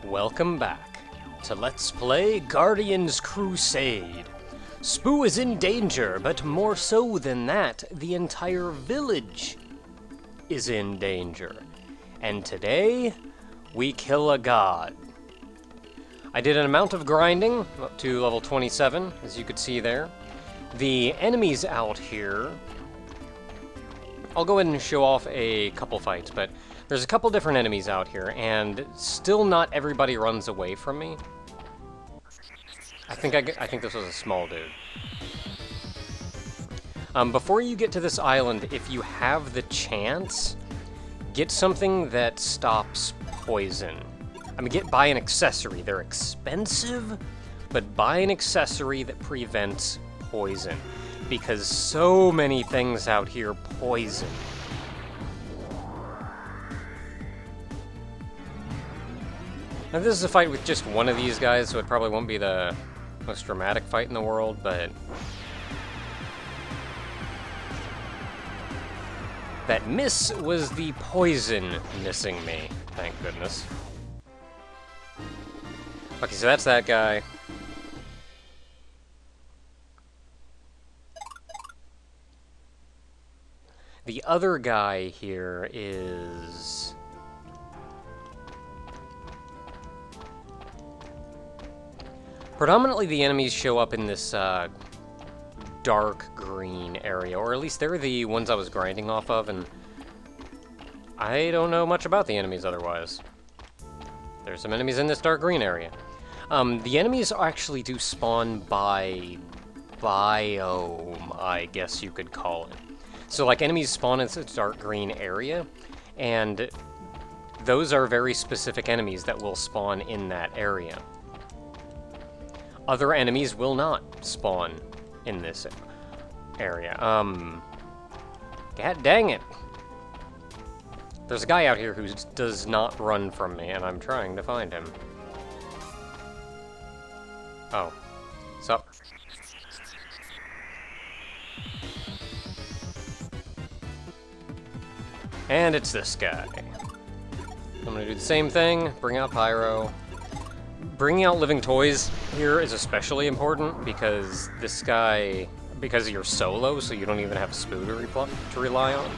Welcome back to Let's Play Guardians Crusade. Spoo is in danger, but more so than that, the entire village is in danger. And today, we kill a god. I did an amount of grinding, up to level 27, as you could see there. The enemies out here... I'll go ahead and show off a couple fights, but there's a couple different enemies out here, and still not everybody runs away from me. I think this was a small dude. Before you get to this island, if you have the chance, get something that stops poison. I mean, buy an accessory. They're expensive, but buy an accessory that prevents poison. Because so many things out here poison. Now this is a fight with just one of these guys, so it probably won't be the most dramatic fight in the world, but... that miss was the poison missing me, thank goodness. Okay, so that's that guy. The other guy here is... predominantly the enemies show up in this dark green area, or at least they're the ones I was grinding off of, and I don't know much about the enemies otherwise. There's some enemies in this dark green area. The enemies actually do spawn by biome, I guess you could call it. So, like, enemies spawn in this dark green area, and those are very specific enemies that will spawn in that area. Other enemies will not spawn in this area. God dang it! There's a guy out here who does not run from me, and I'm trying to find him. Oh. Sup? And it's this guy. I'm gonna do the same thing, bring out Pyro. Bringing out living toys here is especially important because this guy, because you're solo, so you don't even have Spoo to rely on.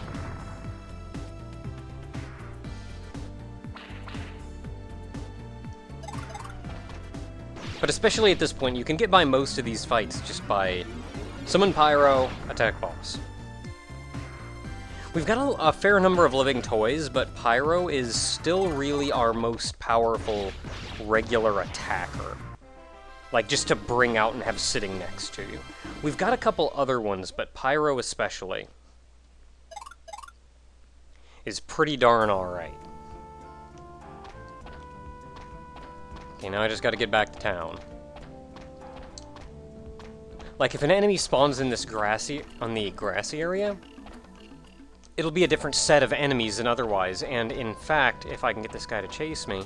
But especially at this point, you can get by most of these fights just by summon Pyro, attack boss. We've got a fair number of living toys, but Pyro is still really our most powerful regular attacker. Like, just to bring out and have sitting next to you. We've got a couple other ones, but Pyro especially is pretty darn alright. Okay, now I just gotta get back to town. Like, if an enemy spawns in this grassy area, it'll be a different set of enemies than otherwise, and in fact, if I can get this guy to chase me,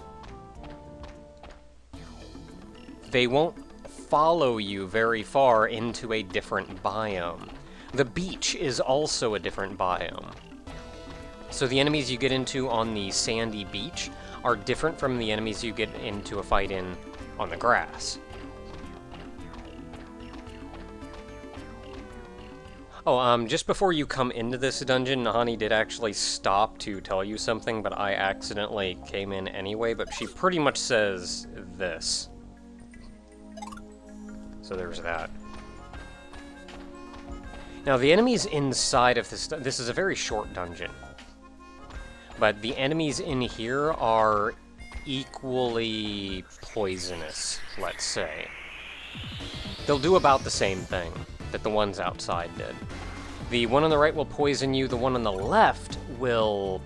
they won't follow you very far into a different biome. The beach is also a different biome. So the enemies you get into on the sandy beach are different from the enemies you get into a fight in on the grass. Oh, just before you come into this dungeon, Nahani did actually stop to tell you something, but I accidentally came in anyway, but she pretty much says this. So there's that. Now, the enemies inside of this is a very short dungeon, but the enemies in here are equally poisonous, let's say. They'll do about the same thing that the ones outside did. The one on the right will poison you, the one on the left will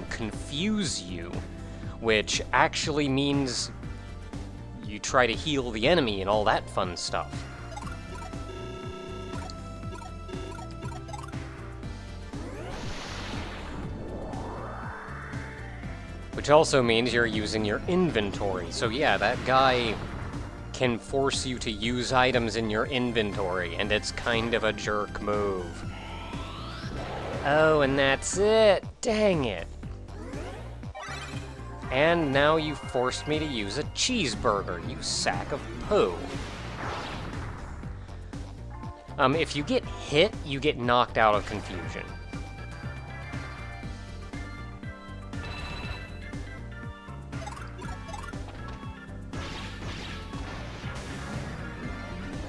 confuse you, which actually means you try to heal the enemy and all that fun stuff. Which also means you're using your inventory, so yeah, that guy can force you to use items in your inventory, and it's kind of a jerk move. Oh, and that's it. Dang it. And now you forced me to use a cheeseburger, you sack of poo. If you get hit, you get knocked out of confusion.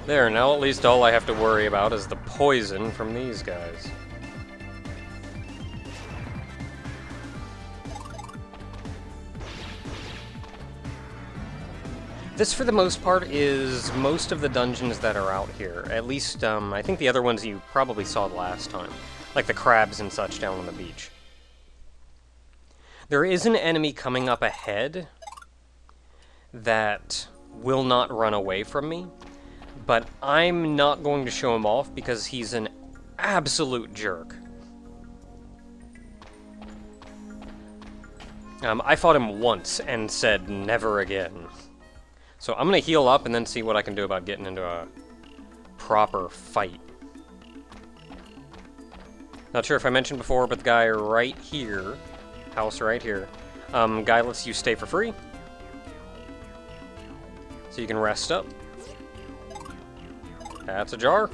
There, now at least all I have to worry about is the poison from these guys. This, for the most part, is most of the dungeons that are out here. At least, I think the other ones you probably saw last time. Like the crabs and such down on the beach. There is an enemy coming up ahead that will not run away from me, but I'm not going to show him off because he's an absolute jerk. I fought him once and said never again. So I'm going to heal up and then see what I can do about getting into a proper fight. Not sure if I mentioned before, but the guy right here, house right here, guy lets you stay for free. So you can rest up. That's a jar.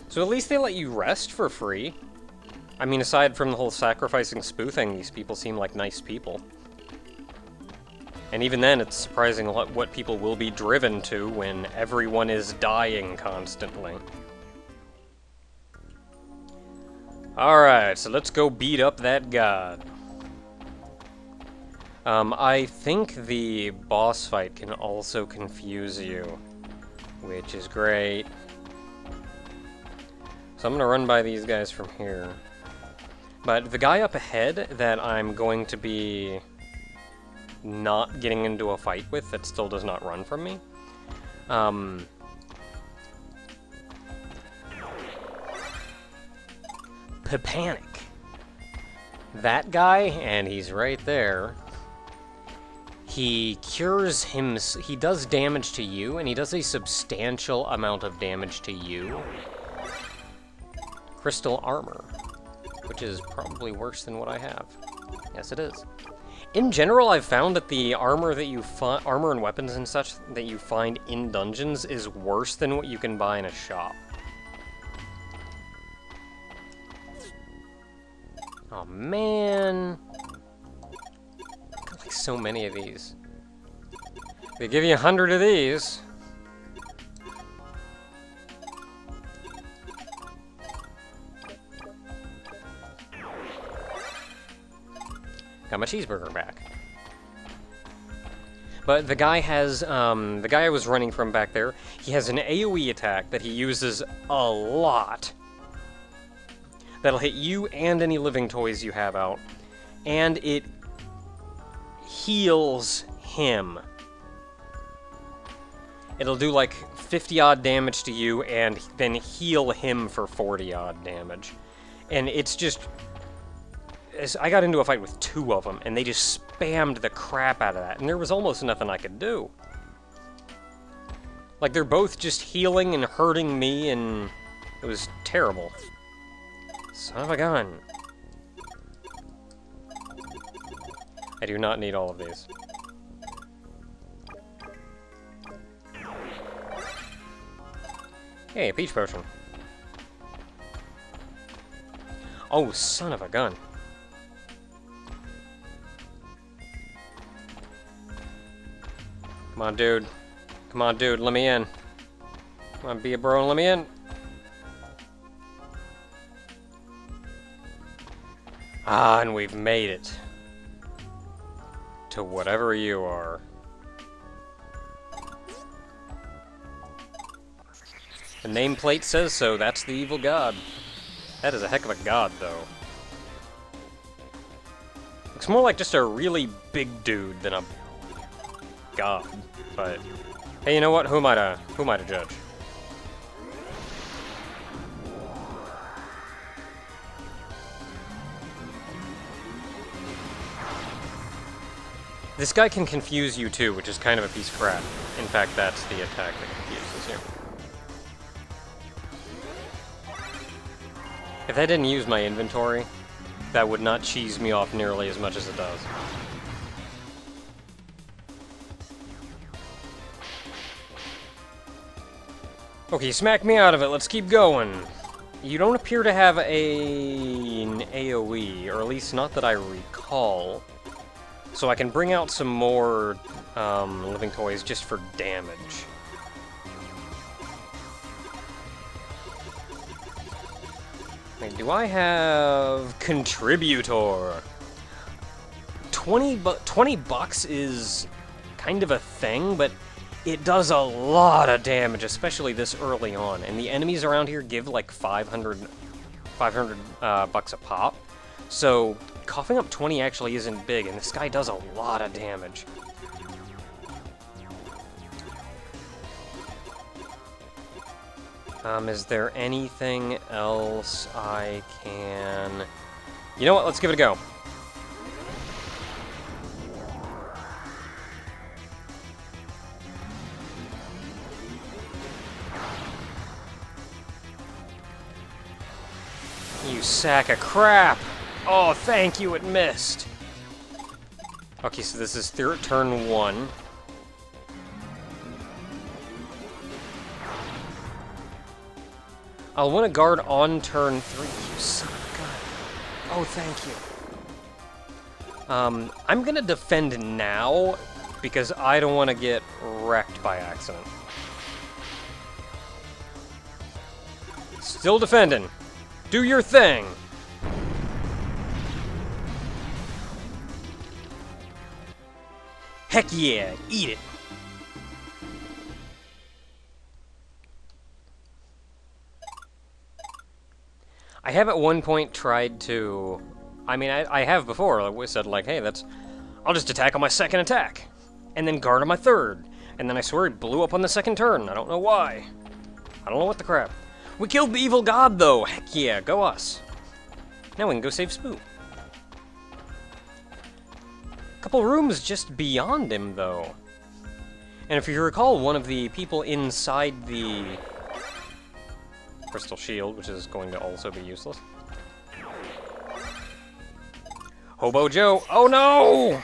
So at least they let you rest for free. I mean, aside from the whole sacrificing Spoo thing, these people seem like nice people. And even then, it's surprising what people will be driven to when everyone is dying constantly. Alright, so let's go beat up that god. I think the boss fight can also confuse you, which is great. So I'm going to run by these guys from here. But the guy up ahead that I'm going to be not getting into a fight with that still does not run from me, Panic. That guy, and he's right there, he cures him, he does damage to you, and he does a substantial amount of damage to you. Crystal armor, which is probably worse than what I have. Yes, it is. In general, I've found that the armor that you armor and weapons and such that you find in dungeons is worse than what you can buy in a shop. Oh man, got like so many of these. They give you 100 of these. Got my cheeseburger back. But the guy has, the guy I was running from back there, he has an AoE attack that he uses a lot. That'll hit you and any living toys you have out. And it heals him. It'll do like 50-odd damage to you and then heal him for 40-odd damage. And it's just... I got into a fight with 2 of them, and they just spammed the crap out of that, and there was almost nothing I could do. Like, they're both just healing and hurting me, and it was terrible. Son of a gun. I do not need all of these. Hey, a peach potion. Oh, son of a gun. Come on, dude. Come on, dude, let me in. Come on, be a bro and let me in. Ah, and we've made it. To whatever you are. The nameplate says so, that's the evil god. That is a heck of a god, though. Looks more like just a really big dude than a god. But hey, you know what? Who am I to judge? This guy can confuse you too, which is kind of a piece of crap. In fact, that's the attack that confuses you. If I didn't use my inventory, that would not cheese me off nearly as much as it does. Okay, smack me out of it. Let's keep going. You don't appear to have an AoE, or at least not that I recall. So I can bring out some more living toys just for damage. Wait, do I have Contributor? 20 bucks is kind of a thing, but it does a lot of damage, especially this early on. And the enemies around here give like 500 bucks a pop. So coughing up 20 actually isn't big, and this guy does a lot of damage. Is there anything else I can... You know what? Let's give it a go. You sack of crap! Oh, thank you, it missed! Okay, so this is turn 1. I'll want to guard on turn 3. You son of a gun. Oh, thank you. I'm gonna defend now, because I don't want to get wrecked by accident. Still defending. Do your thing! Heck yeah, eat it! I have at one point tried to... I mean, I have before. I said, like, hey, I'll just attack on my second attack. And then guard on my third. And then I swear it blew up on the second turn. I don't know why. I don't know what the crap. We killed the evil god, though! Heck yeah, go us. Now we can go save Spoo. Couple rooms just beyond him, though. And if you recall, one of the people inside the crystal shield, which is going to also be useless. Hobo Joe! Oh no!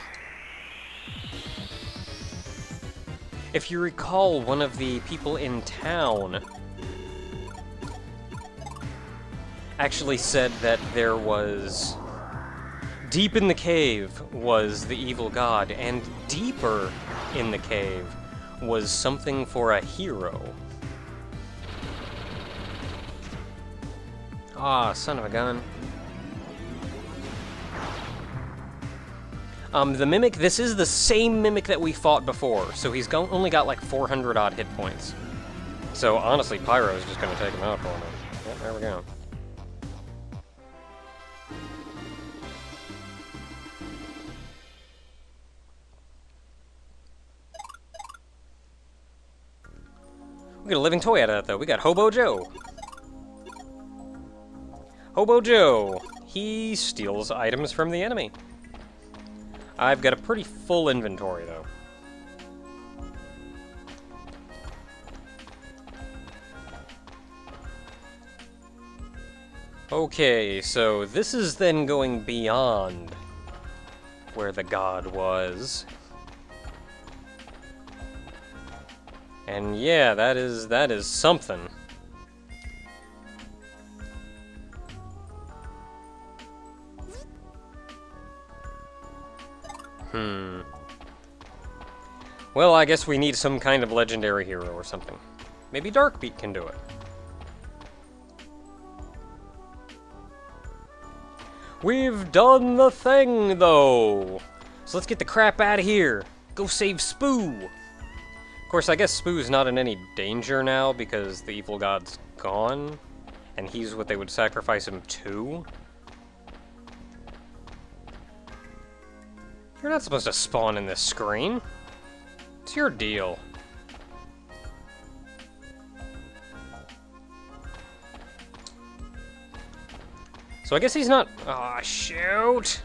If you recall, one of the people in town actually said that there was... Deep in the cave was the evil god, and deeper in the cave was something for a hero. Ah, son of a gun. The Mimic, this is the same Mimic that we fought before, so he's only got like 400 odd hit points. So honestly, Pyro is just going to take him out for me. Yep, there we go. We got a living toy out of that, though. We got Hobo Joe. Hobo Joe. He steals items from the enemy. I've got a pretty full inventory, though. Okay, so this is then going beyond where the god was. And yeah, that is something. Well, I guess we need some kind of legendary hero or something. Maybe Darkbeat can do it. We've done the thing, though! So let's get the crap out of here. Go save Spoo! Of course, I guess Spoo's not in any danger now because the evil god's gone, and he's what they would sacrifice him to. You're not supposed to spawn in this screen. It's your deal. So I guess he's not... Aw, shoot!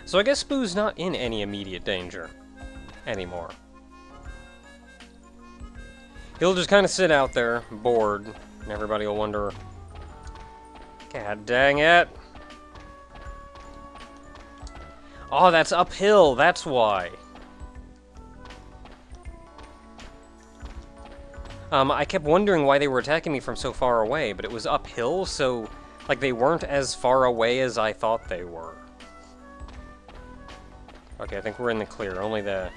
So I guess Spoo's not in any immediate danger anymore. He'll just kind of sit out there, bored, and everybody will wonder God dang it. Oh, that's uphill, that's why. I kept wondering why they were attacking me from so far away, but it was uphill, so, like, they weren't as far away as I thought they were. Okay, I think we're in the clear. Only the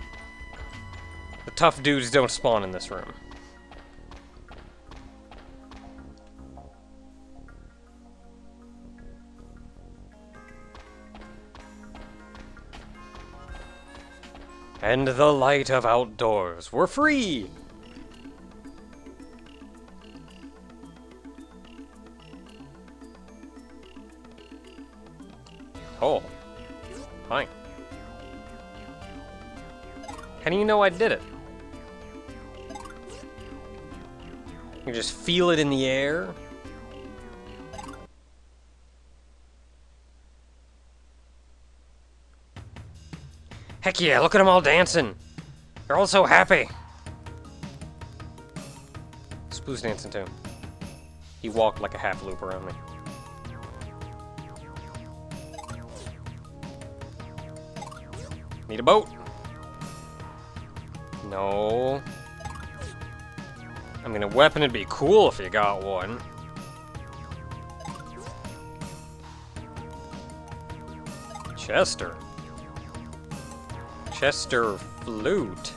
tough dudes don't spawn in this room. And the light of outdoors. We're free! Oh. Fine. How do you know I did it? You just feel it in the air? Heck yeah, look at them all dancing! They're all so happy! Spoo's dancing too. He walked like a half loop around me. Need a boat? No. I mean, a weapon would be cool if you got one. Chester. Chester flute.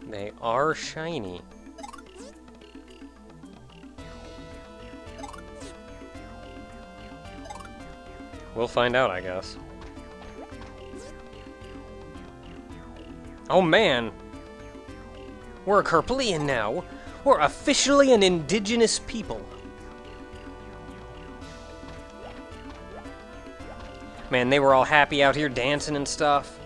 They are shiny. We'll find out, I guess. Oh man! We're a Kerplean now! We're officially an indigenous people! Man, they were all happy out here dancing and stuff.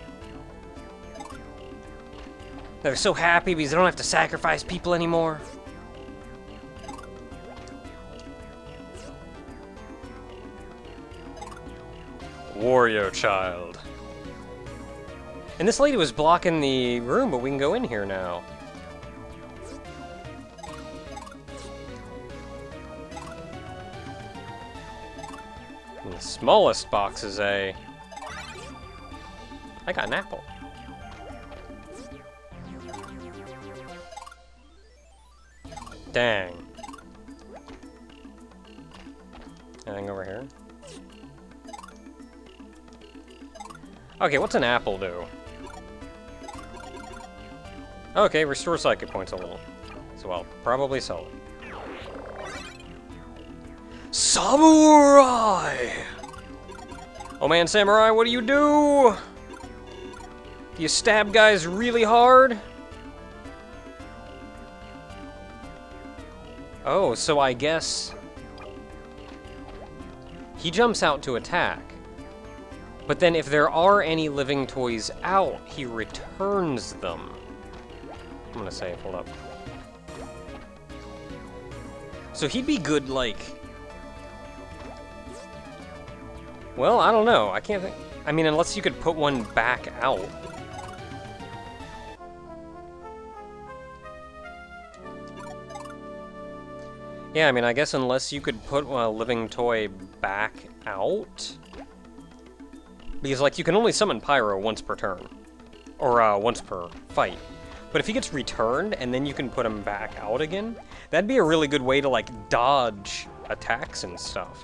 They're so happy because they don't have to sacrifice people anymore. Wario child. And this lady was blocking the room, but we can go in here now. And the smallest box is a... I got an apple. Dang. Anything over here? Okay, what's an apple do? Okay, restore psychic points a little. So I'll probably sell it. Samurai! Oh man, Samurai, what do? Do you stab guys really hard? Oh, so I guess... he jumps out to attack. But then if there are any living toys out, he returns them. I'm gonna save, hold up. So he'd be good, like... well, I don't know. I can't think... I mean, unless you could put one back out. Yeah, I mean, I guess unless you could put a living toy back out... because, like, you can only summon Pyro once per turn. Or, once per fight. But if he gets returned, and then you can put him back out again, that'd be a really good way to, like, dodge attacks and stuff.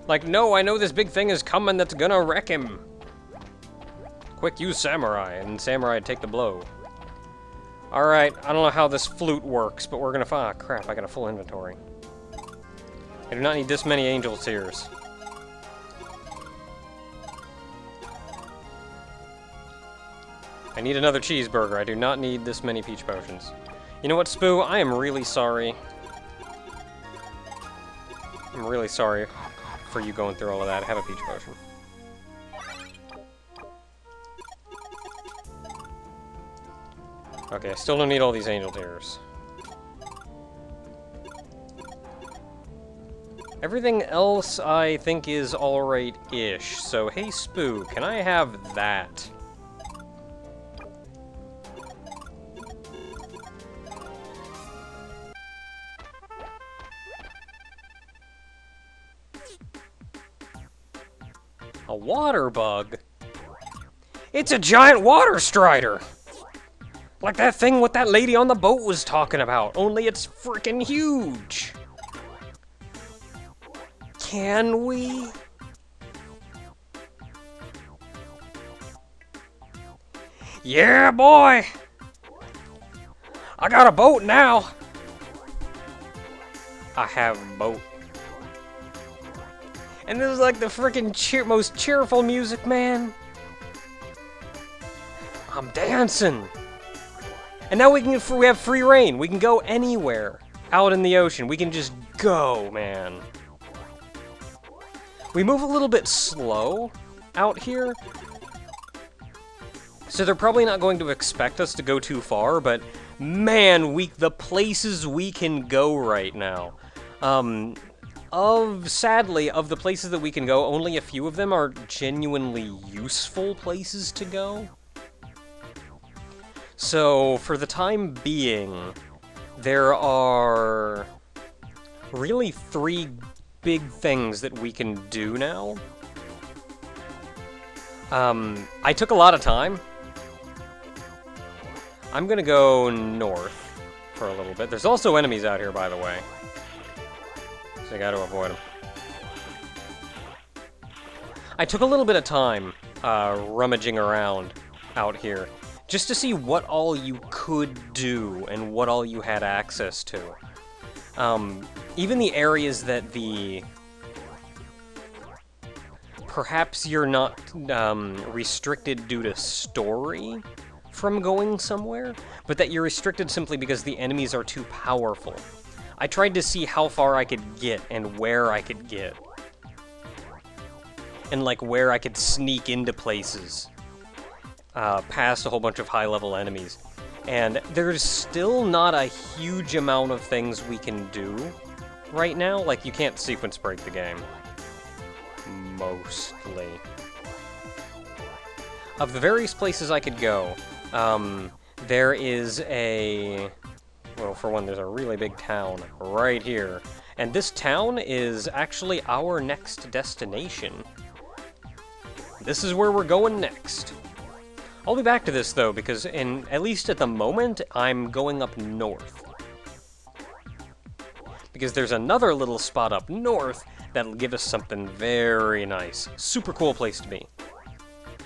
Like, no, I know this big thing is coming that's gonna wreck him. Quick, use Samurai, and Samurai take the blow. Alright, I don't know how this flute works, but we're gonna find... ah, crap, I got a full inventory. I do not need this many angel tears. I need another cheeseburger. I do not need this many peach potions. You know what, Spoo? I am really sorry. I'm really sorry for you going through all of that. Have a peach potion. Okay, I still don't need all these angel tears. Everything else I think is alright-ish. So, hey Spoo, can I have that? A water bug? It's a giant water strider! Like that thing what that lady on the boat was talking about, only it's freaking huge! Can we? Yeah, boy! I got a boat now! I have a boat. And this is like the freaking most cheerful music, man. I'm dancing. And now we have free reign. We can go anywhere out in the ocean. We can just go, man. We move a little bit slow out here. So they're probably not going to expect us to go too far, but man, the places we can go right now. Sadly, of the places that we can go, only a few of them are genuinely useful places to go. So, for the time being, there are really 3 big things that we can do now. I took a lot of time. I'm gonna go north for a little bit. There's also enemies out here, by the way. So I gotta avoid them. I took a little bit of time rummaging around out here, just to see what all you could do and what all you had access to. Even the areas that perhaps you're not restricted due to story from going somewhere, but that you're restricted simply because the enemies are too powerful. I tried to see how far I could get and where I could get. And like where I could sneak into places. Past a whole bunch of high-level enemies. And there's still not a huge amount of things we can do right now. Like, you can't sequence break the game. Mostly. Of the various places I could go, there is well, for one, there's a really big town right here. And this town is actually our next destination. This is where we're going next. I'll be back to this, though, because at least at the moment, I'm going up north. Because there's another little spot up north that'll give us something very nice. Super cool place to be.